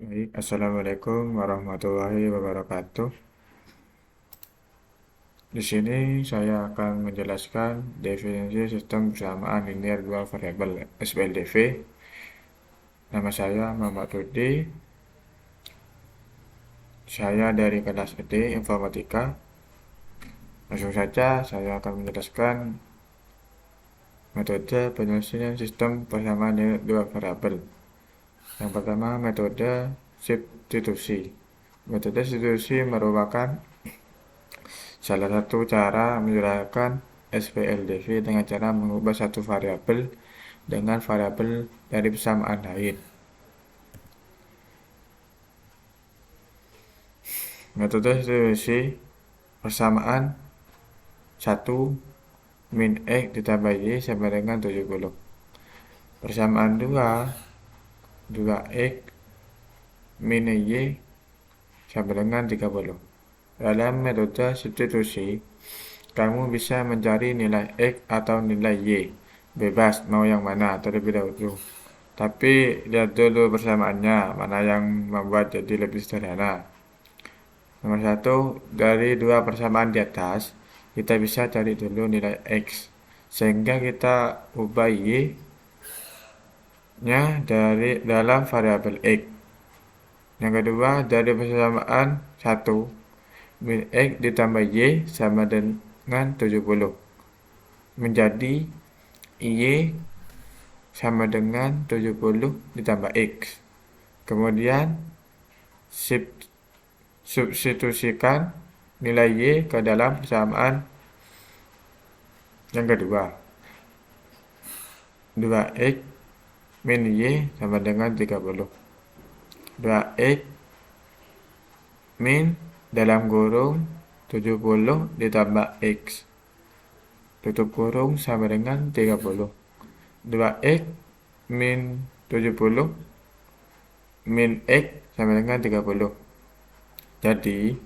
Baik, Assalamualaikum warahmatullahi wabarakatuh. Di sini saya akan menjelaskan definisi sistem persamaan linear dua variabel SPLDV. Nama saya Muhammad Rudi. Saya dari kelas SD Informatika. Langsung saja saya akan menjelaskan metode penyelesaian sistem persamaan linear dua variabel. Yang pertama, metode substitusi. Metode substitusi merupakan salah satu cara menjelaskan SPLDV dengan cara mengubah satu variabel dengan variabel dari persamaan lain. Metode substitusi persamaan 1 min X ditambah Y sama dengan 70. Persamaan 2 2X min Y sama dengan 30. Dalam metode substitusi, kamu bisa mencari nilai X atau nilai Y. Bebas mau yang mana terlebih dahulu. Tapi lihat dulu persamaannya, mana yang membuat jadi lebih sederhana. Nomor 1, dari dua persamaan di atas, kita bisa cari dulu nilai X. Sehingga kita ubah Y-nya dalam variabel X. Yang kedua, dari persamaan 1, min X ditambah Y sama dengan 70. Menjadi Y sama dengan 70 ditambah X. Kemudian substitusikan nilai Y ke dalam persamaan yang kedua. 2X min Y sama dengan 30. 2X min dalam kurung 70 ditambah X. Tutup kurung sama dengan 30. 2X min 70 min X sama dengan 30. Jadi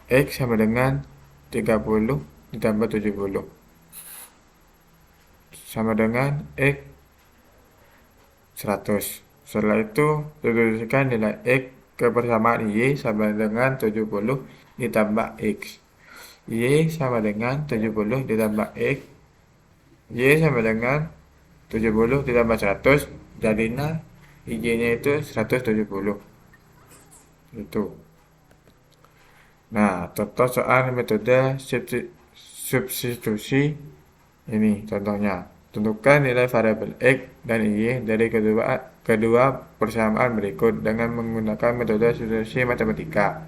X sama dengan 30 ditambah 70 sama dengan X 100. Setelah itu substitusikan nilai X ke persamaan Y sama dengan 70 ditambah X. Y sama dengan 70 ditambah X. Y sama dengan 70 ditambah 100. Jadinya Y-nya itu 170. Itu. Nah, contoh soal metode substitusi ini contohnya. Tentukan nilai variabel X dan Y dari kedua persamaan berikut dengan menggunakan metode substitusi matematika.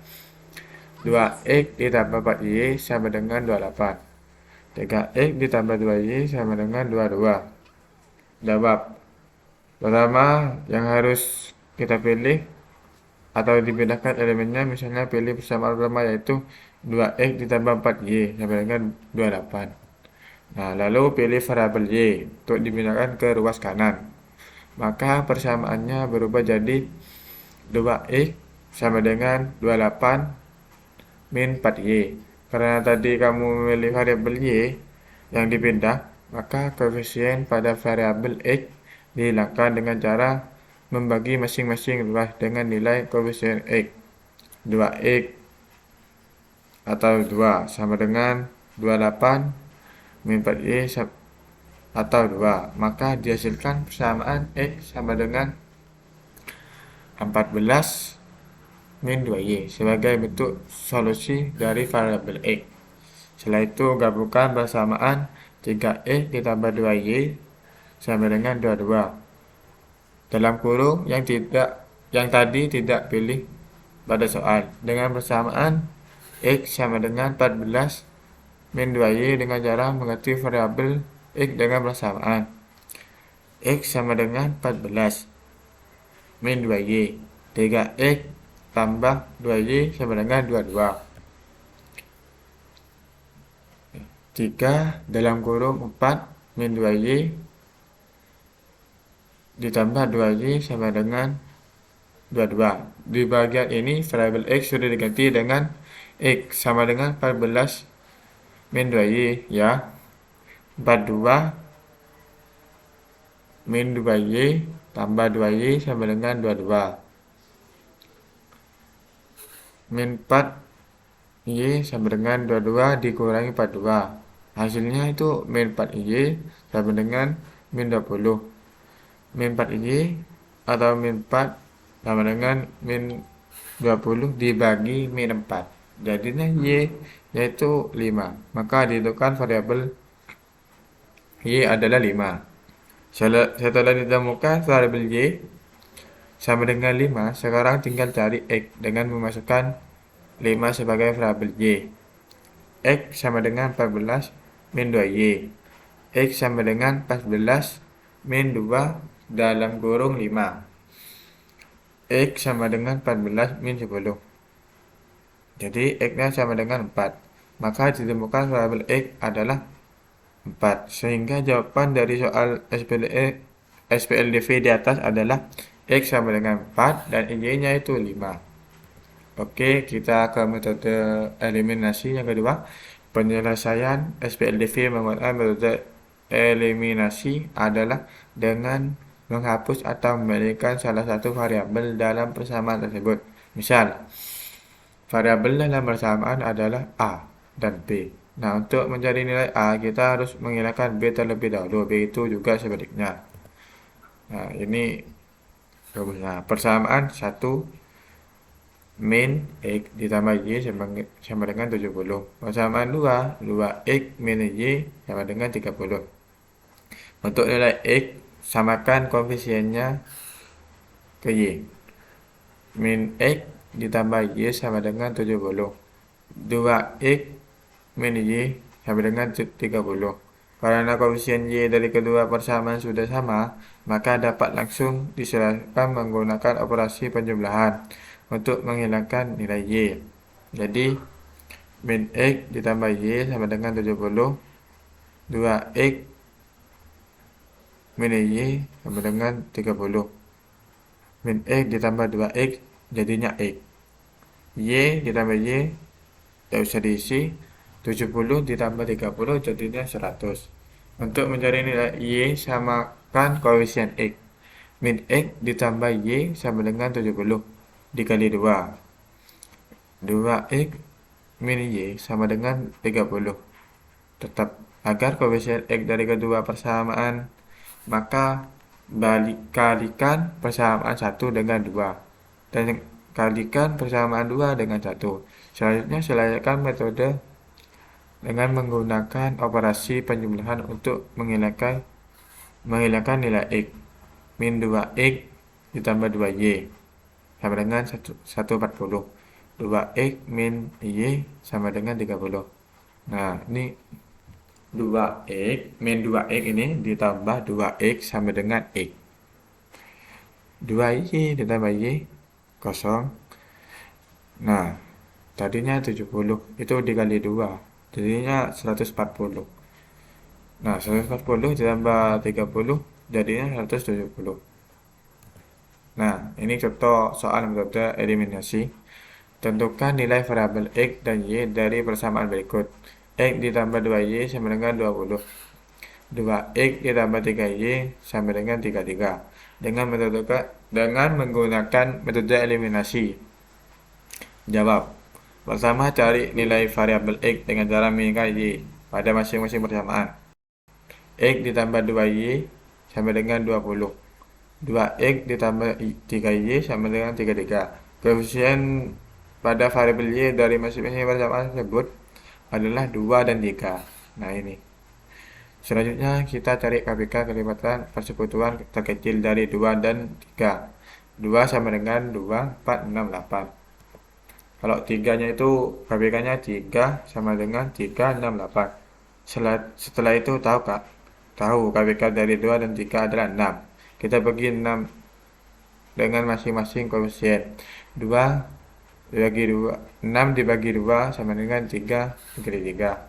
2X ditambah 4Y sama dengan 28. 3X ditambah 2Y sama dengan 22. Jawab. Pertama, yang harus kita pilih atau dipindahkan elemennya, misalnya pilih persamaan pertama yaitu 2X ditambah 4Y sama dengan 28. Nah, lalu pilih variabel Y untuk dipindahkan ke ruas kanan. Maka persamaannya berubah jadi 2X sama dengan 28 min 4Y. Karena tadi kamu memilih variabel Y yang dipindah, maka koefisien pada variabel X dihilangkan dengan cara membagi masing-masing ruas dengan nilai koefisien X. 2X atau 2 sama dengan 28 min 4Y atau 2. Maka dihasilkan persamaan X sama dengan 14 min 2Y sebagai bentuk solusi dari variabel X. Setelah itu gabungkan persamaan 3X ditambah 2Y sama dengan 22. Dalam kurung yang tadi tidak pilih pada soal. Dengan persamaan X sama dengan 14 min 2Y dengan cara mengganti variabel X dengan persamaan X sama dengan 14 min 2Y. 3X tambah 2Y sama dengan 22. 3 dalam kurung 4 min 2Y ditambah 2Y sama dengan 22. Di bagian ini variabel X sudah diganti dengan X sama dengan 14 min 2Y ya. 42 min 2Y tambah 2Y sama dengan 22. Min 4Y sama dengan 22 dikurangi 42. Hasilnya itu min 4Y sama dengan min 20. Min 4Y atau min 4 sama dengan min 20 dibagi min 4. Jadinya Y yaitu 5. Maka ditentukan variabel Y adalah 5. Setelah ditemukan variabel Y sama dengan 5, sekarang tinggal cari X dengan memasukkan 5 sebagai variabel Y. X sama dengan 14 min 2Y. X sama dengan 14 min 2 dalam kurung 5. X sama dengan 14 min 10. Jadi X-nya sama dengan 4. Maka ditemukan variabel X adalah 4. Sehingga jawaban dari soal SPLDV di atas adalah X sama dengan 4 dan Y-nya itu 5. Oke, kita ke metode eliminasi yang kedua. Penyelesaian SPLDV menggunakan metode eliminasi adalah dengan menghapus atau memberikan salah satu variabel dalam persamaan tersebut. Misal, variabel dalam persamaan adalah A dan B. Nah, untuk mencari nilai A, kita harus menghilangkan B terlebih dahulu. Begitu juga sebaliknya. Nah, ini rumusnya. Persamaan 1 min X ditambah Y sama dengan 70. Persamaan 2X min Y sama dengan 30. Untuk nilai X, samakan koefisiennya ke Y. Min X ditambah Y sama dengan 70. 2X min Y sama dengan 30. Karena koefisien Y dari kedua persamaan sudah sama, maka dapat langsung diselesaikan menggunakan operasi penjumlahan untuk menghilangkan nilai Y. Jadi, min X ditambah Y sama dengan 70. 2X min Y sama dengan 30. Min X ditambah 2X jadinya X. Y ditambah Y tidak usah diisi. 70 ditambah 30 jadinya 100. Untuk mencari nilai Y, samakan koefisien X. Min X ditambah Y sama dengan 70 dikali 2. 2X min Y sama dengan 30. Tetap agar koefisien X dari kedua persamaan, maka kalikan persamaan 1 dengan 2. Dan kalikan persamaan 2 dengan 1. Selanjutnya selesaikan metode dengan menggunakan operasi penjumlahan untuk menghilangkan nilai X. Min 2X ditambah 2Y sama dengan 140. 2X min Y sama dengan 30. Nah, ini 2X min 2X ini ditambah 2X sama dengan X. 2Y ditambah Y kosong. Nah, tadinya 70, itu dikali 2. Jadinya 140. Nah, 140 ditambah 30 jadinya 170. Nah, ini contoh soal metode eliminasi. Tentukan nilai variabel X dan Y dari persamaan berikut. X ditambah 2Y sama dengan 20. 2X ditambah 3Y sama dengan 33. Dengan menggunakan metode eliminasi. Jawab. Pertama, cari nilai variabel X dengan cara mengingat Y pada masing-masing persamaan. X ditambah 2Y sama dengan 20. 2X ditambah 3Y sama dengan 33. Koefisien pada variabel Y dari masing-masing persamaan tersebut adalah 2 dan 3. Nah, ini. Selanjutnya, kita cari KPK kelipatan persekutuan terkecil dari 2 dan 3. 2 sama dengan 2, 4, 6, 8. Kalau 3-nya itu KPK-nya 3 sama dengan 3, 6, 8. Setelah itu tahu Kak? Tahu KPK dari 2 dan 3 adalah 6. Kita bagi 6 dengan masing-masing koefisien. 2 dibagi 2, 6 dibagi 2 sama dengan 3 dikali 3.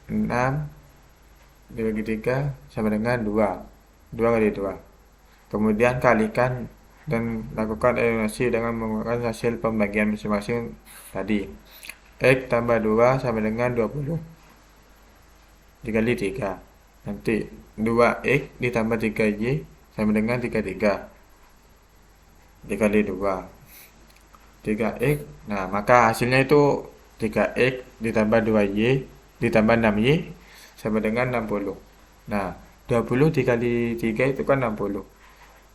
6 dibagi 3 sama dengan 2. 2 kali 2. Kemudian kalikan dan lakukan eliminasi dengan menggunakan hasil pembagian masing-masing tadi. X tambah 2 sama dengan 20 dikali 3. Nanti 2x ditambah 3y sama dengan 33. Dikali 2. 3x. Nah, maka hasilnya itu 3x ditambah 2y ditambah 6y sama dengan 60. Nah, 20 dikali 3 itu kan 60.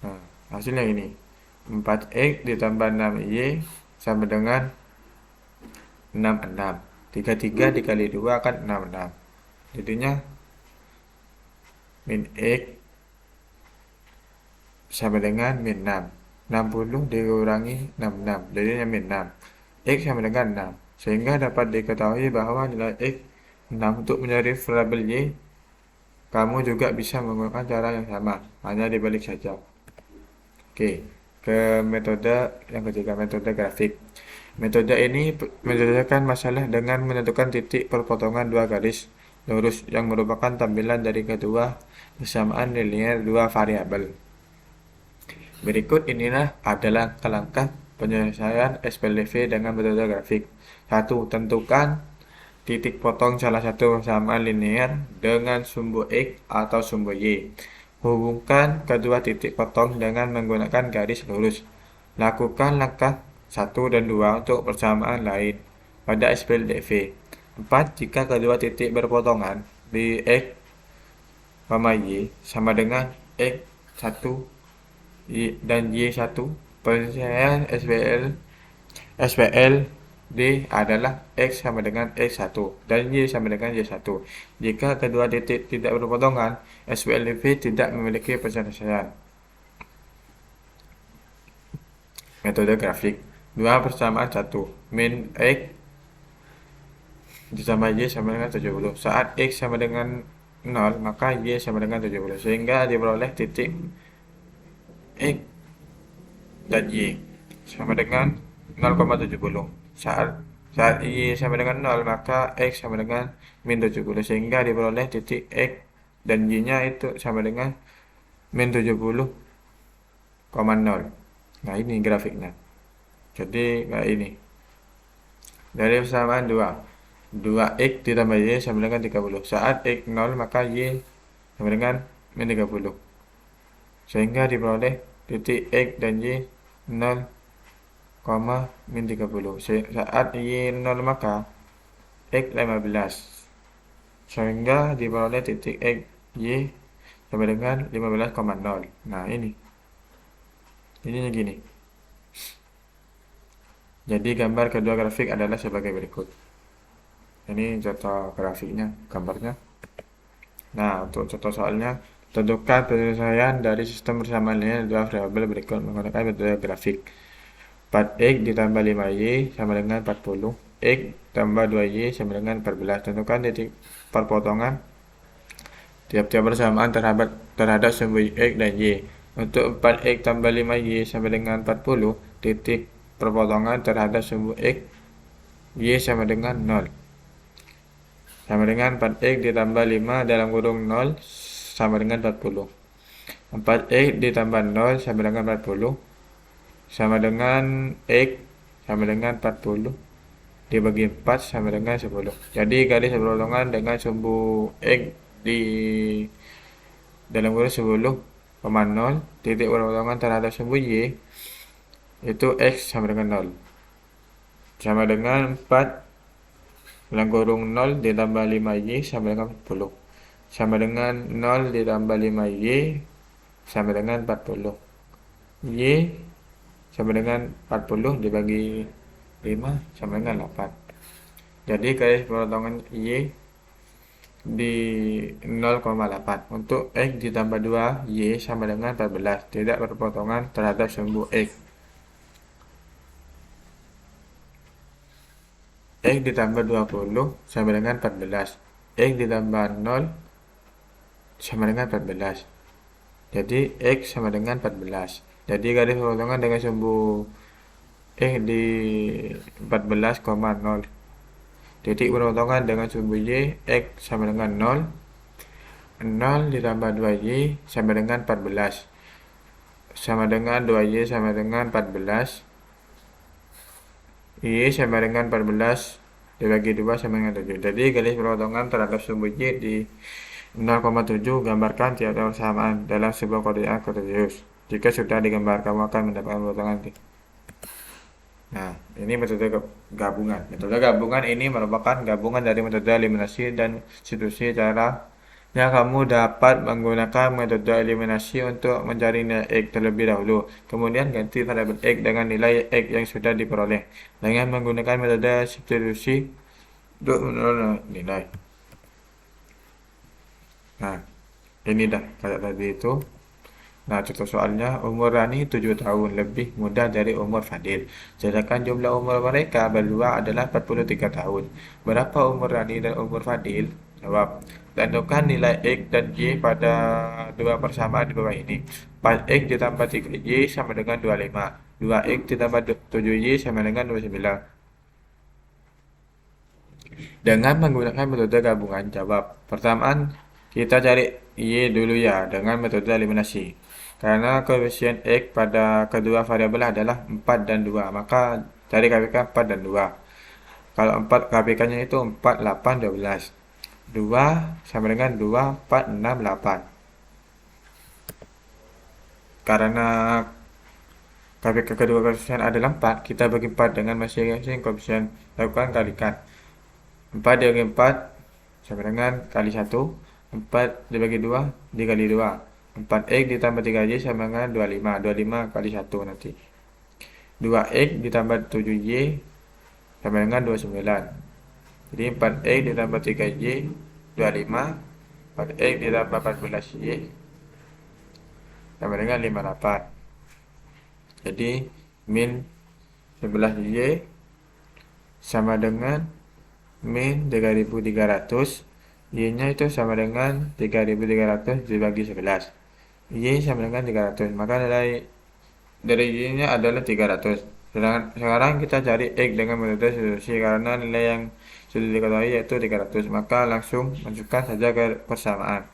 Nah, hasilnya ini. 4x ditambah 6y sama dengan 66. 33 dikali 2 kan 66. Jadinya min x sama dengan min 6. 60 dikurangi 66. Jadinya min 6. X sama dengan 6. Sehingga dapat diketahui bahwa nilai X 6 untuk mencari variabel Y. Kamu juga bisa menggunakan cara yang sama, hanya dibalik saja. Oke, ke metode yang ketiga, metode grafik. Metode ini menyelesaikan masalah dengan menentukan titik perpotongan dua garis lurus yang merupakan tampilan dari kedua persamaan linear dua variabel. Berikut inilah adalah langkah penyelesaian SPLV dengan metode grafik. 1. Tentukan titik potong salah satu persamaan linear dengan sumbu X atau sumbu Y. Hubungkan kedua titik potong dengan menggunakan garis lurus. Lakukan langkah 1 dan 2 untuk persamaan lain pada SPLV. 4. Jika kedua titik berpotongan di X, Y sama dengan X1 dan Y1, penyelesaian SPLD adalah X sama dengan X1 dan Y sama dengan Y1. Jika kedua titik tidak berpotongan, SPLV tidak memiliki penyelesaian. Metode grafik. 2 persamaan 1. Min X ditambah Y sama dengan 70. Saat X sama dengan 0, maka Y sama dengan 70. Sehingga diperoleh titik X dan Y sama dengan 0,70. Saat Y sama dengan 0, maka X sama dengan min 70. Sehingga diperoleh titik X dan Y-nya itu sama dengan min 70,0. Nah, ini grafiknya. Jadi, kayak ini. Dari persamaan 2. 2x ditambah y sama dengan 30. Saat x 0, maka y sama dengan min 30. Sehingga diperoleh titik x dan y 0, min 30. Saat y 0, maka x 15. Sehingga diperoleh titik x y sama dengan 15,0. Nah, ini. Ininya gini. Jadi gambar kedua grafik adalah sebagai berikut. Ini contoh grafiknya, gambarnya. Nah, untuk contoh soalnya, tentukan penyelesaian dari sistem persamaan linear dua variabel berikut menggunakan metode grafik. 4x ditambah 5y sama dengan 40. X tambah 2y sama dengan 14. Tentukan titik perpotongan tiap-tiap persamaan terhadap sumbu x dan y. Untuk 4x tambah 5y sama dengan 40, titik perpotongan terhadap sumbu x, y sama dengan 0. Sama dengan 4x ditambah 5 dalam kurung 0 sama dengan 40. 4x ditambah 0 sama dengan 40. Sama dengan x sama dengan 40 dibagi 4 sama dengan 10. Jadi garis perpotongan dengan sumbu x di dalam kurung 10,0, titik perpotongan terhadap sumbu y itu x sama dengan 0. Sama dengan 4 dalam kurung 0 ditambah 5y sama dengan 40. Sama dengan 0 ditambah 5y sama dengan 40. Y sama dengan 40 dibagi 5 sama dengan 8. Jadi garis perpotongan Y di 0,8. Untuk X ditambah 2 Y sama dengan 14. Tidak berpotongan terhadap sumbu X. X ditambah 20 sama dengan 14. X ditambah 0 sama dengan 14. Jadi X sama dengan 14. Jadi garis perpotongan dengan sumbu X di 14,0. Titik perpotongan dengan sumbu Y X sama dengan 0. 0 ditambah 2Y sama dengan 14. Sama dengan 2Y sama dengan 14. Y sama dengan 14 dibagi 2 sama dengan 7. Jadi garis perpotongan terhadap sumbu Y di 0,7 gambarkan tiap-tiap persamaan dalam sebuah koordinat kartesius. Jika sudah digambar, kamu akan mendapatkan potongan. Nah, ini metode gabungan. Metode gabungan ini merupakan gabungan dari metode eliminasi dan substitusi. Caranya kamu dapat menggunakan metode eliminasi untuk mencari nilai X terlebih dahulu. Kemudian ganti variabel X dengan nilai X yang sudah diperoleh. Dengan menggunakan metode substitusi untuk menurunkan nilai. Nah, ini dah kayak tadi itu. Nah, contoh soalnya, umur Rani 7 tahun, lebih muda dari umur Fadil. Sedangkan jumlah umur mereka berdua adalah 43 tahun. Berapa umur Rani dan umur Fadil? Jawab. Tentukan nilai X dan Y pada dua persamaan di bawah ini. 4X ditambah 3Y sama dengan 25. 2X ditambah 7Y sama dengan 29. Dengan menggunakan metode gabungan, jawab. Persamaan kita cari Y dulu ya, dengan metode eliminasi. Karena koefisien X pada kedua variabel adalah 4 dan 2, maka cari KPK 4 dan 2. Kalau 4 KPK-nya itu 4, 8, 12. 2 sama dengan 2, 4, 6, 8. Karena KPK kedua koefisien adalah 4, kita bagi 4 dengan masing-masing koefisien. Lakukan kalikan. 4 dibagi 4 sama dengan kali 1. 4 dibagi 2 dikali 2. 4X ditambah 3Y sama dengan 25. 25 kali 1 nanti. 2X ditambah 7Y sama dengan 29. Jadi 4X ditambah 3Y 25. 4X ditambah 14Y sama dengan 58. Jadi min 11Y sama dengan min 3300. Y-nya itu sama dengan 3300 dibagi 11. Y sama dengan 300. Maka nilai dari Y-nya adalah 300. Sekarang kita cari X dengan metode substitusi karena nilai yang sudah diketahui yaitu 300. Maka langsung masukkan saja ke persamaan.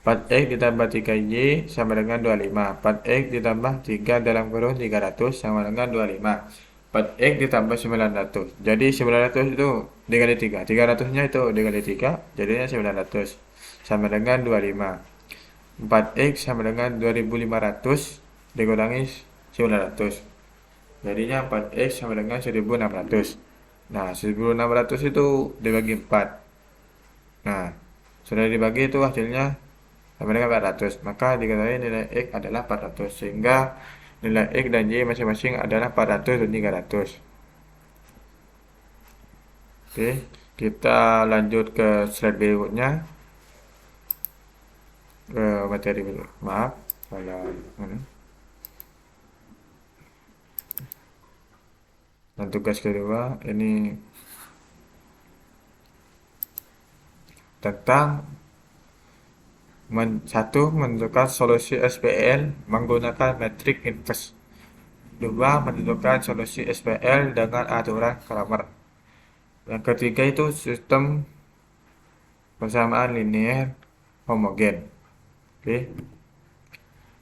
4X ditambah 3Y sama dengan 25. 4X ditambah 3 dalam kurung 300 sama dengan 25. 4X ditambah 900. Jadi 900 itu dikali 3. 300-nya itu dikali 3, jadinya 900. Sama dengan 25. 4X sama dengan 2500 dikurangi 900. Jadinya 4X sama dengan 1600. Nah, 1600 itu dibagi 4. Nah, sudah dibagi itu hasilnya sama dengan 400. Maka diketahui nilai X adalah 400. Sehingga nilai X dan Y masing-masing adalah 400 dan 300. Oke, kita lanjut ke slide berikutnya. Ke materi berikut. Maaf, salah mana. Dan tugas kedua ini tentang satu, menentukan solusi SPL menggunakan metrik inverse. 2, menentukan solusi SPL dengan aturan Kramer. Yang ketiga itu sistem persamaan linear homogen. Oke.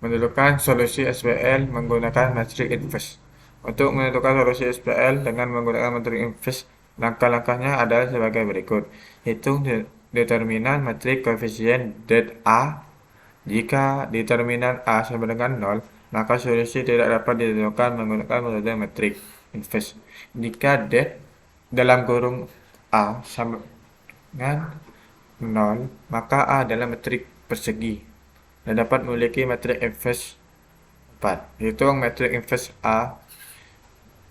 Menentukan solusi SPL menggunakan metrik inverse. Untuk menentukan solusi SPL dengan menggunakan metrik inverse, langkah-langkahnya adalah sebagai berikut. Hitung determinan metrik koefisien det A. Jika determinan A sama dengan 0, maka solusi tidak dapat ditentukan menggunakan metode metrik inverse. Jika det dalam kurung A sama dengan 0, maka A adalah metrik persegi dan dapat memiliki metrik inverse 4. Hitung metrik inverse A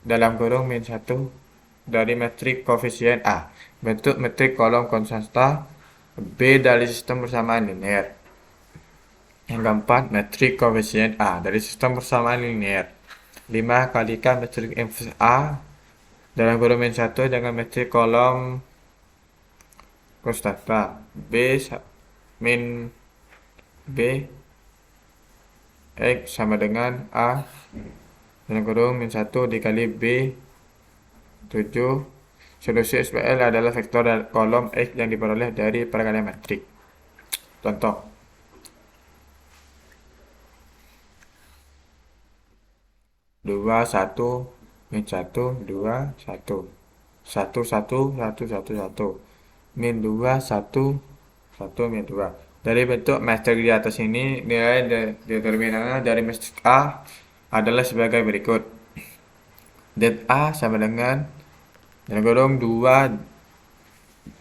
dalam kurung min 1 dari metrik koefisien A. Bentuk metrik kolom konstanta B dari sistem persamaan linear. Yang keempat, metrik koefisien A dari sistem persamaan linear. 5, kalikan metrik inverse A dalam kurung min 1 dengan metrik kolom konstanta B min B X sama dengan A dalam kurung min 1 dikali B 7. Solusi SPL adalah vektor kolom X yang diperoleh dari perkalian metrik. Contoh. Dua, satu, min 1, 2, 1. 1, 1, 1, 1, 1. Min 2, 1, 1 min 2. Dari bentuk metrik di atas ini, nilai determinannya dari metrik A adalah sebagai berikut. Det A sama dengan dalam kurung 2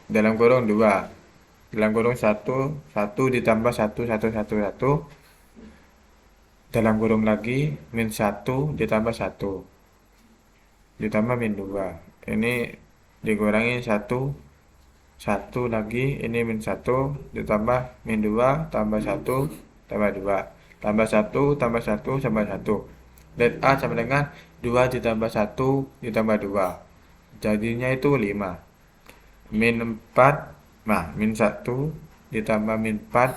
dalam kurung 2 dalam kurung 1 1 ditambah 1 1 1 1 dalam kurung lagi min 1 ditambah 1 ditambah min 2. Ini dikurangi 1 1 lagi, ini min 1 ditambah min 2 tambah 1 tambah 2 tambah 1 tambah 1 tambah 1. Det A sama dengan 2 ditambah 1 ditambah 2. Jadinya itu 5. Min 4, nah min 1 ditambah min 4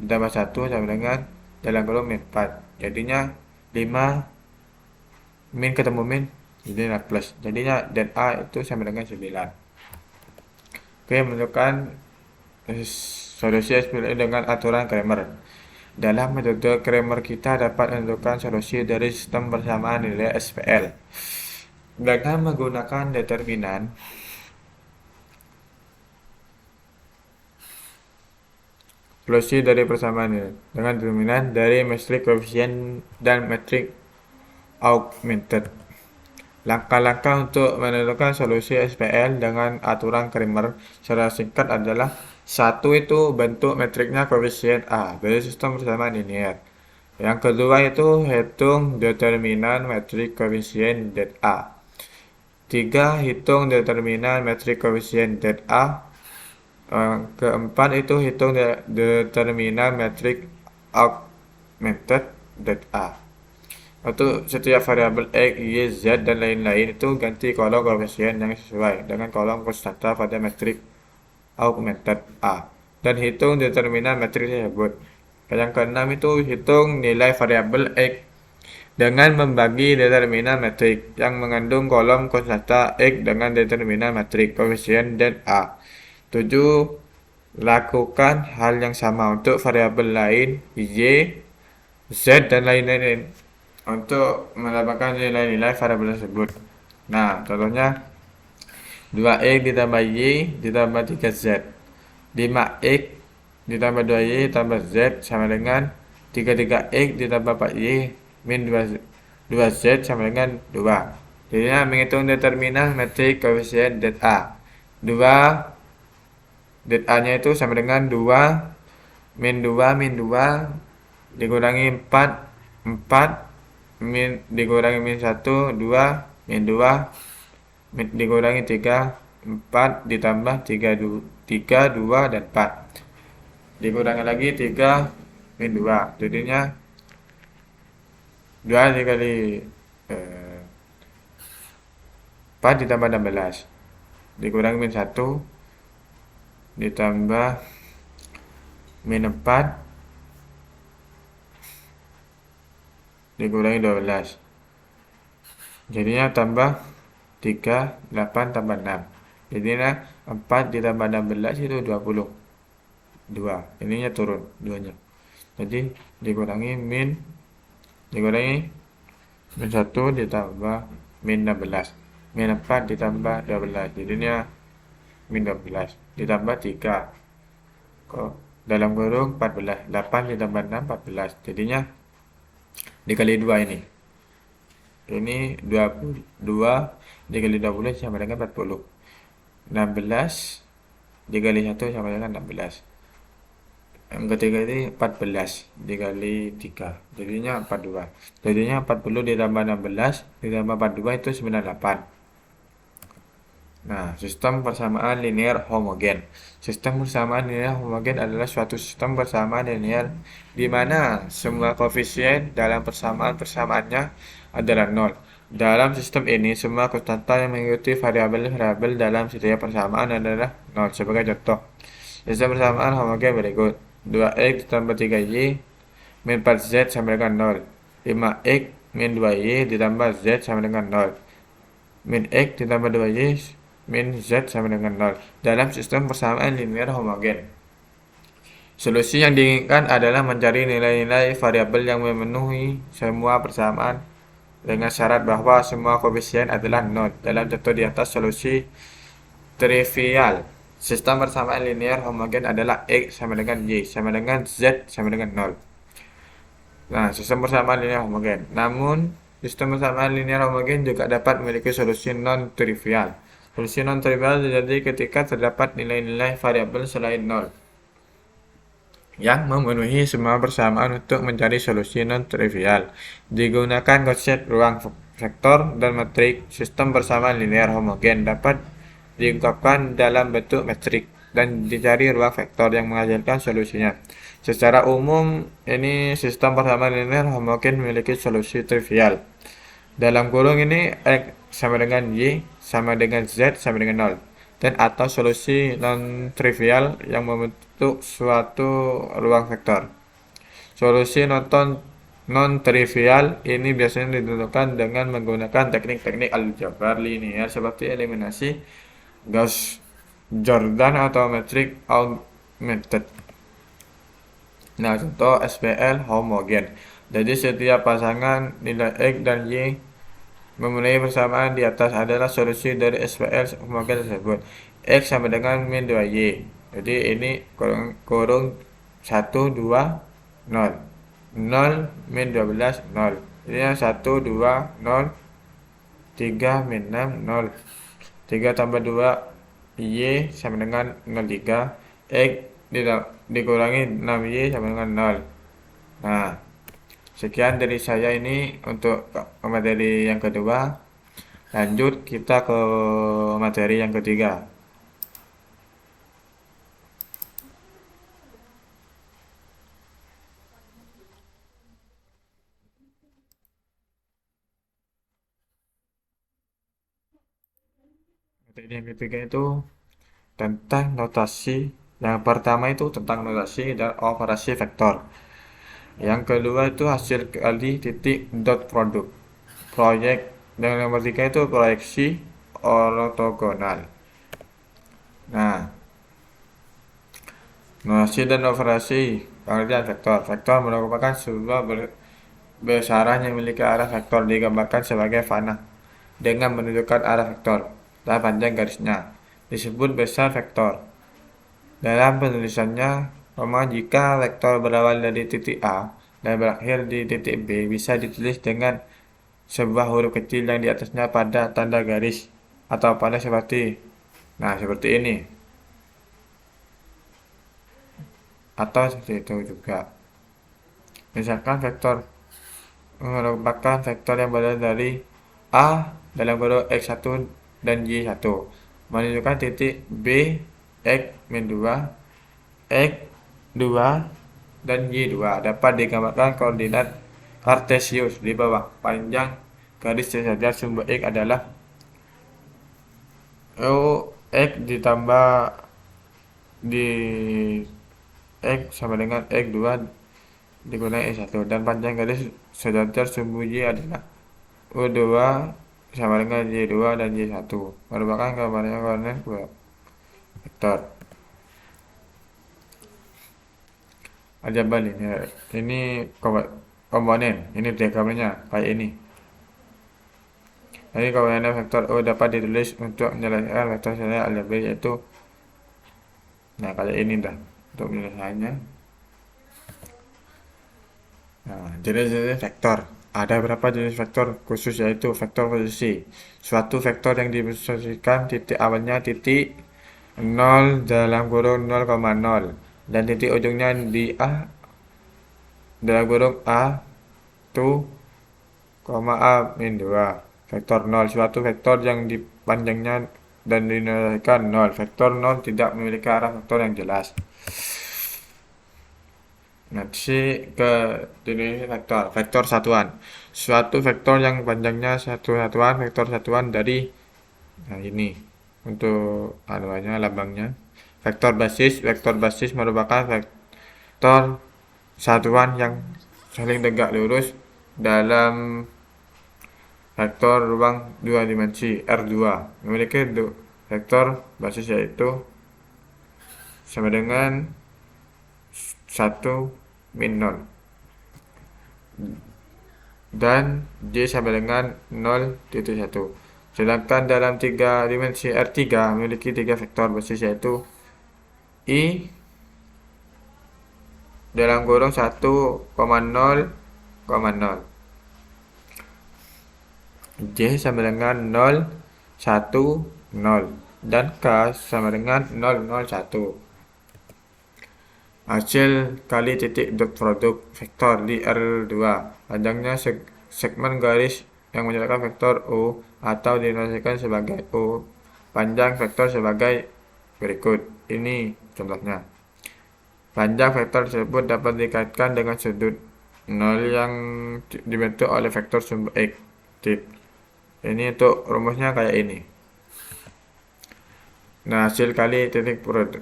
ditambah 1 sama dengan dalam kurung min 4. Jadinya 5 min ketemu min jadinya plus. Jadinya det A itu sama dengan 9. Oke, menentukan solusi SPL dengan aturan Cramer. Dalam metode Cramer kita dapat menentukan solusi dari sistem persamaan nilai SPL dengan menggunakan determinan solusi dari persamaan nilai dengan determinan dari metrik koefisien dan metrik augmented. Langkah-langkah untuk menentukan solusi SPL dengan aturan Cramer secara singkat adalah: 1 itu bentuk metriknya koefisien A dari sistem persamaan linear. Yang kedua itu hitung determinan metrik koefisien det A. 3. Hitung determinan metrik koefisien det A. Keempat itu hitung determinan metrik augmented det A. Untuk setiap variabel X, Y, Z, dan lain-lain itu ganti kolom koefisien yang sesuai dengan kolom konstanta pada metrik augmented A dan hitung determinan metrik tersebut. Yang keenam itu hitung nilai variabel X dengan membagi determinan metrik yang mengandung kolom konstanta X dengan determinan metrik koefisien dan A. 7. Lakukan hal yang sama untuk variabel lain Y, Z, dan lain-lain untuk mendapatkan nilai-nilai variabel tersebut. Nah, contohnya 2x ditambah y ditambah 3z. 5x ditambah 2y tambah z sama dengan 33x ditambah 4y min 2z sama dengan 2. Jadi menghitung determinan metrik koefisien det A. 2 det A-nya itu sama dengan 2 min 2 dikurangi 4 min dikurangi min 1 2 min 2 dikurangi 3 4 ditambah 3 2 dan 4 dikurangi lagi 3 min 2, jadinya 2 dikali 4 ditambah 16 dikurangi min 1 ditambah min 4 dikurangi 12, jadinya tambah 3 8 tambah 6, jadinya 4 ditambah 16 itu 22, ininya turun 2 nya, jadi dikurangi min 1 ditambah min 16, min 4 ditambah 12, jadinya min 12 ditambah 3 kok dalam kurung 14, 8 ditambah 6 14, jadinya dikali 2 ini 22 dikali 20 sama dengan 40, 16 dikali 1 sama dengan 16, yang ketiga ini 14 dikali 3 jadinya 42, jadinya 40 ditambah 16 ditambah 42 itu 98. Nah, sistem persamaan linear homogen. Sistem persamaan linear homogen adalah suatu sistem persamaan linear di mana semua koefisien dalam persamaannya adalah 0. Dalam sistem ini, semua konstanta yang mengikuti variabel-variabel dalam setiap persamaan adalah 0. Sebagai contoh, sistem persamaan homogen berikut: 2x ditambah 3y min 4z sama dengan 0. 5x min 2y ditambah z sama dengan 0. Min x ditambah 2y min z sama dengan 0 dalam sistem persamaan linear homogen. Solusi yang diinginkan adalah mencari nilai-nilai variabel yang memenuhi semua persamaan dengan syarat bahwa semua koefisien adalah 0. Dalam contoh di atas, solusi trivial Sistem persamaan linear homogen adalah X sama dengan Y sama dengan Z sama dengan 0. Nah, sistem persamaan linear homogen. Namun, sistem persamaan linear homogen juga dapat memiliki solusi non-trivial. Solusi non-trivial terjadi ketika terdapat nilai-nilai variabel selain 0 yang memenuhi semua persamaan untuk mencari solusi non-trivial. Digunakan konsep ruang vektor dan metrik, sistem persamaan linear homogen dapat diungkapkan dalam bentuk metrik dan dicari ruang vektor yang menghasilkan solusinya. Secara umum, ini sistem persamaan linear homogen memiliki solusi trivial. Dalam kurung ini X sama dengan Y sama dengan Z sama dengan 0. Dan atau solusi non-trivial yang membentuk suatu ruang vektor. Solusi non-trivial ini biasanya ditentukan dengan menggunakan teknik-teknik aljabar linear seperti eliminasi, Gauss-Jordan atau metric augmented. Nah, contoh SPL homogen. Jadi setiap pasangan nilai X dan Y memenuhi persamaan di atas adalah solusi dari SPL homogen tersebut. X sama dengan min 2Y. Jadi ini kurung 1, 2, 0. 0 min 12, 0. Ini 1, 2, 0. 3 min 6, 0. 3 tambah 2, Y sama dengan 0,3. X dikurangi 6Y sama dengan 0. Nah, sekian dari saya ini untuk materi yang kedua. Lanjut kita ke materi yang ketiga. Materi yang ketiga itu tentang notasi. Yang pertama itu tentang notasi dan operasi vektor. Yang kedua itu hasil kali titik dot produk. Proyek. Dan yang ketiga itu proyeksi ortogonal. Nah, notasi dan operasi pengertian vektor. Vektor merupakan sebuah besaran yang memiliki arah vektor digambarkan sebagai fana dengan menunjukkan arah vektor dan panjang garisnya. Disebut besar vektor. Dalam penulisannya, jika vektor berawal dari titik A dan berakhir di titik B bisa ditulis dengan sebuah huruf kecil yang di atasnya pada tanda garis atau pada seperti ini atau seperti itu juga. Misalkan vektor merupakan vektor yang berasal dari A dalam kurung X1 dan Y1 menunjukkan titik B X min 2 X 2 dan Y2 dapat digambarkan koordinat kartesius di bawah. Panjang garis sejajar sumber X adalah X ditambah di X sama dengan X2 dikurangi X1 dan panjang garis sejajar sumbu Y adalah U2 sama dengan Y2 dan Y1 merupakan gambaran koordinat vektor. Aljabar linear ini komponen, ini diagramnya kayak ini. Jadi komponen vektor U dapat ditulis untuk menyelesaikan vektor secara aljabar yaitu kayak ini dah untuk penyelesaiannya. Nah, jenis-jenis vektor. Ada beberapa jenis vektor khusus yaitu vektor posisi. Suatu vektor yang diposisikan titik awalnya titik 0 dalam kurung 0,0 dan titik ujungnya di A dalam kurung A1, A min 2. Vektor 0. Suatu vektor yang dipanjangnya dan dinilaikan 0. Vektor 0 tidak memiliki arah vektor yang jelas. Nanti ke jenis vektor satuan. Suatu vektor yang panjangnya satu satuan, vektor satuan dari ini untuk lambangnya. Vektor basis merupakan vektor satuan yang saling tegak lurus dalam vektor ruang dua dimensi R2. Memiliki vektor basis yaitu sama dengan 1 min 0 dan J sama dengan 0,1. Sedangkan dalam 3 dimensi R3 memiliki 3 vektor basis yaitu I dalam kurung 1,0,0. J sama dengan 0, 1, 0. Dan K sama dengan 0,0,1. Hasil kali titik dot produk vektor di R2. Panjangnya segmen garis yang menyatakan vektor O atau dinosikan sebagai O. Panjang vektor sebagai berikut. Ini contohnya. Panjang vektor tersebut dapat dikaitkan dengan sudut 0 yang dibentuk oleh vektor sumber X. Ini untuk rumusnya kayak ini. Nah, hasil kali titik produk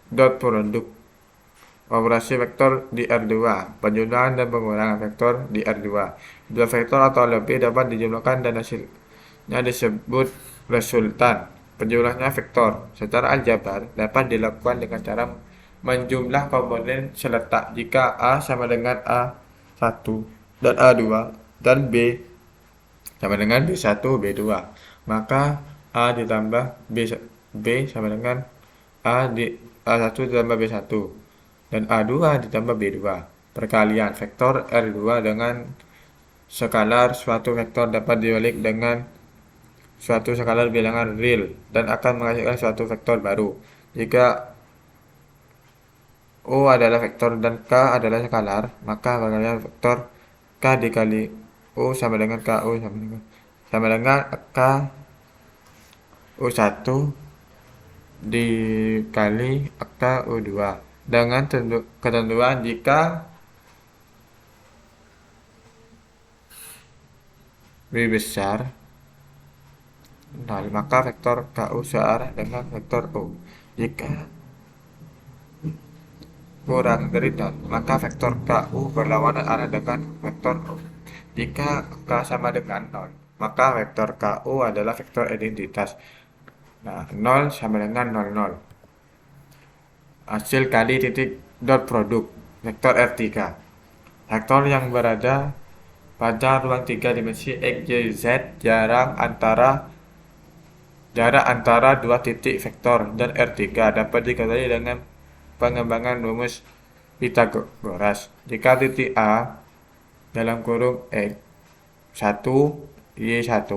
dot produk operasi vektor di R2, penjumlahan dan pengurangan vektor di R2. Dua vektor atau lebih dapat dijumlahkan dan hasilnya disebut resultan. Penjumlahannya vektor secara aljabar dapat dilakukan dengan cara menjumlah komponen seletak jika A sama dengan A1 dan A2 dan B sama dengan B1, B2. Maka A ditambah B sama dengan A1 ditambah B1 dan A2 ditambah B2. Perkalian vektor R2 dengan skalar suatu vektor dapat dibalik dengan suatu skalar bilangan real dan akan menghasilkan suatu vektor baru. Jika O adalah vektor dan K adalah skalar, maka perkalian vektor K dikali O sama dengan KO sama dengan K O1 dikali K O2 dengan ketentuan jika B besar 0, maka vektor KO searah dengan vektor O. Jika kurang dari 0, maka vektor KU berlawanan arah dengan vektor O. Jika K sama dengan 0, maka vektor KU adalah vektor identitas. Nah, 0 sama dengan 0,0. Hasil kali titik dot produk vektor R3. Vektor yang berada pada ruang 3 dimensi X, Y, Z jarak antara dua titik vektor dan R3 dapat diketahui dengan pengembangan rumus Pythagoras. Jika titik A dalam kurung X 1, Y1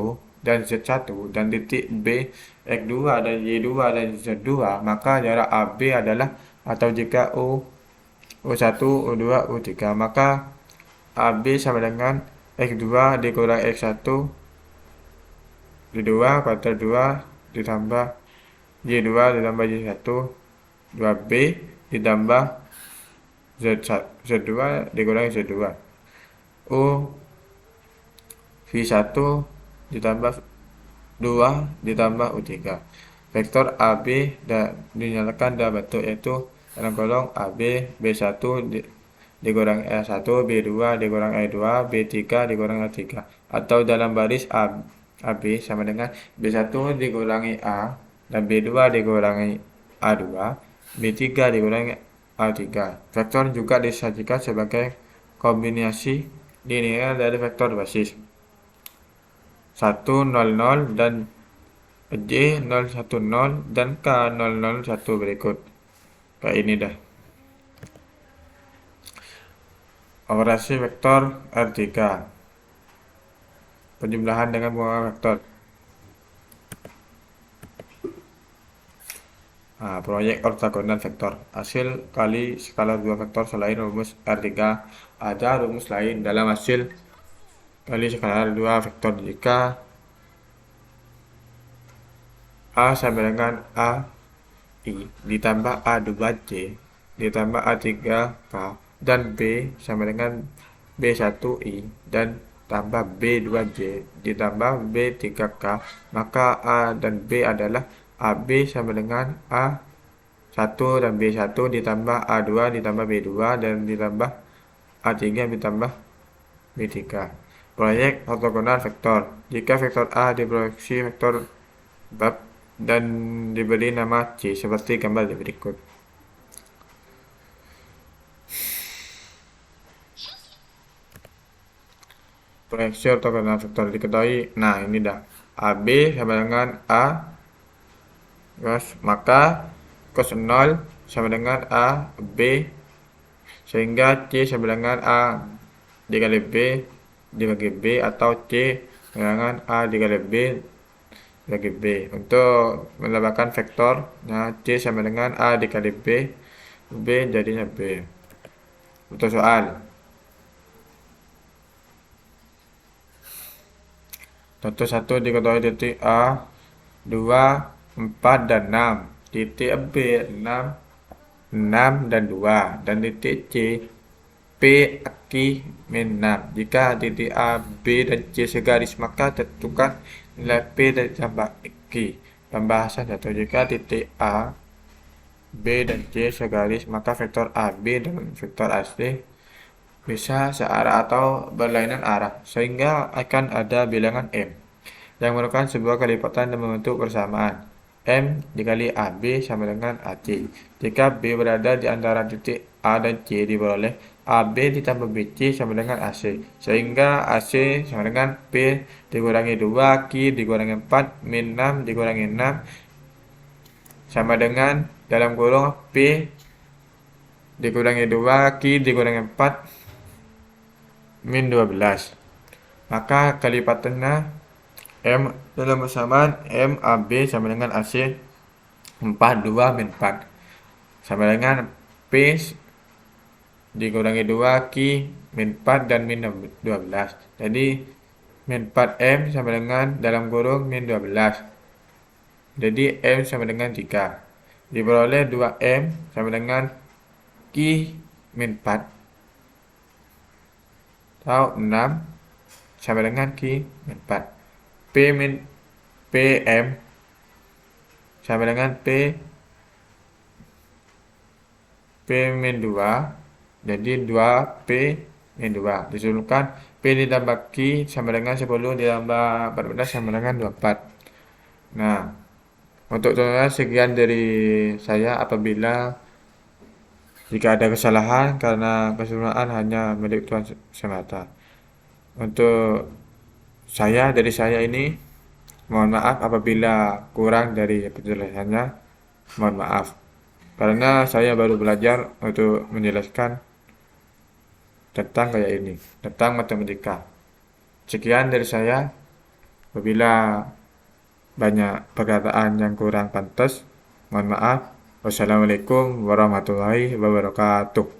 dan Z1 dan titik B X2 dan Y2 dan Z2, maka jarak AB adalah, atau jika O1, O2, O3, maka AB sama dengan X2 dikurang X1 di 2 kuadrat 2 ditambah Y2 ditambah Y1 2B ditambah Z2 dikurangi Z2 O V1 ditambah 2 ditambah U3. Vektor AB dinyatakan dalam bentuk yaitu dalam kolom AB B1 dikurangi E1, B2 dikurangi E2, B3 dikurangi E3, atau dalam baris AB sama dengan B1 dikurangi A dan B2 dikurangi A2, B3 dikurangi A3. Vektor juga disajikan sebagai kombinasi linear dari vektor basis 1, 0, 0 dan J 0, 1, 0 dan K 0, 0, 1 berikut. Kayak ini dah. Operasi vektor R3. Penjumlahan dengan pengurangan vektor. Nah, proyek ortogonal vektor. Hasil kali skalar dua vektor selain rumus R3, ada rumus lain dalam hasil kali skalar dua vektor jika A sama dengan AI ditambah A2J ditambah A3K dan B sama dengan B1I dan tambah B2J ditambah B3K, maka A dan B adalah AB sama dengan A1 dan B1 ditambah A2 ditambah B2 dan ditambah A3 ditambah B3. Proyek ortogonal vektor. Jika vektor A diproyeksi vektor bab dan diberi nama C seperti gambar di berikut. Proyeksi ortogonal vektor diketahui. Nah, ini dah. AB sama dengan A cos, maka cos 0 sama dengan A, B, sehingga C sama dengan A dikali B dibagi B, atau C sama dengan A dikali B bagi B. Untuk menambahkan vektornya, C sama dengan A dikali B, B jadinya B. Untuk soal, contoh 1 diketahui titik A 2, 4, dan 6. Titik B 6 dan 2. Dan titik C P aki min 6. Jika titik A, B, dan C segaris, maka tentukan nilai P dari tambah aki. Pembahasan satu, jika titik A, B, dan C segaris, maka vektor AB dan vektor AC bisa searah atau berlainan arah, sehingga akan ada bilangan M yang merupakan sebuah kelipatan dan membentuk persamaan. M dikali AB sama dengan AC. Jika B berada di antara titik A dan C, diperoleh AB ditambah BC sama dengan AC, sehingga AC sama dengan P dikurangi 2, Q dikurangi 4, min 6 dikurangi 6 sama dengan dalam kurung P dikurangi 2, Q dikurangi 4, min 12. Maka kelipatannya M dalam persamaan M AB sama dengan AC 42 min 4 sama dengan P dikurangi 2, Q min 4, dan min 12. Jadi min 4M sama dengan dalam kurung min 12. Jadi M sama dengan 3. Diperoleh 2M sama dengan Q min 4 atau 6 sama dengan Q min 4. PM sama dengan P min 2, jadi 2P min 2 disusulkan P ditambah Q sama dengan 10 ditambah 14 sama dengan 24. Nah, untuk contohnya sekian dari saya. Apabila jika ada kesalahan, karena kesempurnaan hanya milik Tuhan semata. Untuk dari saya ini, mohon maaf apabila kurang dari penjelasannya. Mohon maaf, karena saya baru belajar untuk menjelaskan tentang kayak ini, tentang matematika. Sekian dari saya. Apabila banyak perkataan yang kurang pantas, mohon maaf. Wassalamualaikum warahmatullahi wabarakatuh.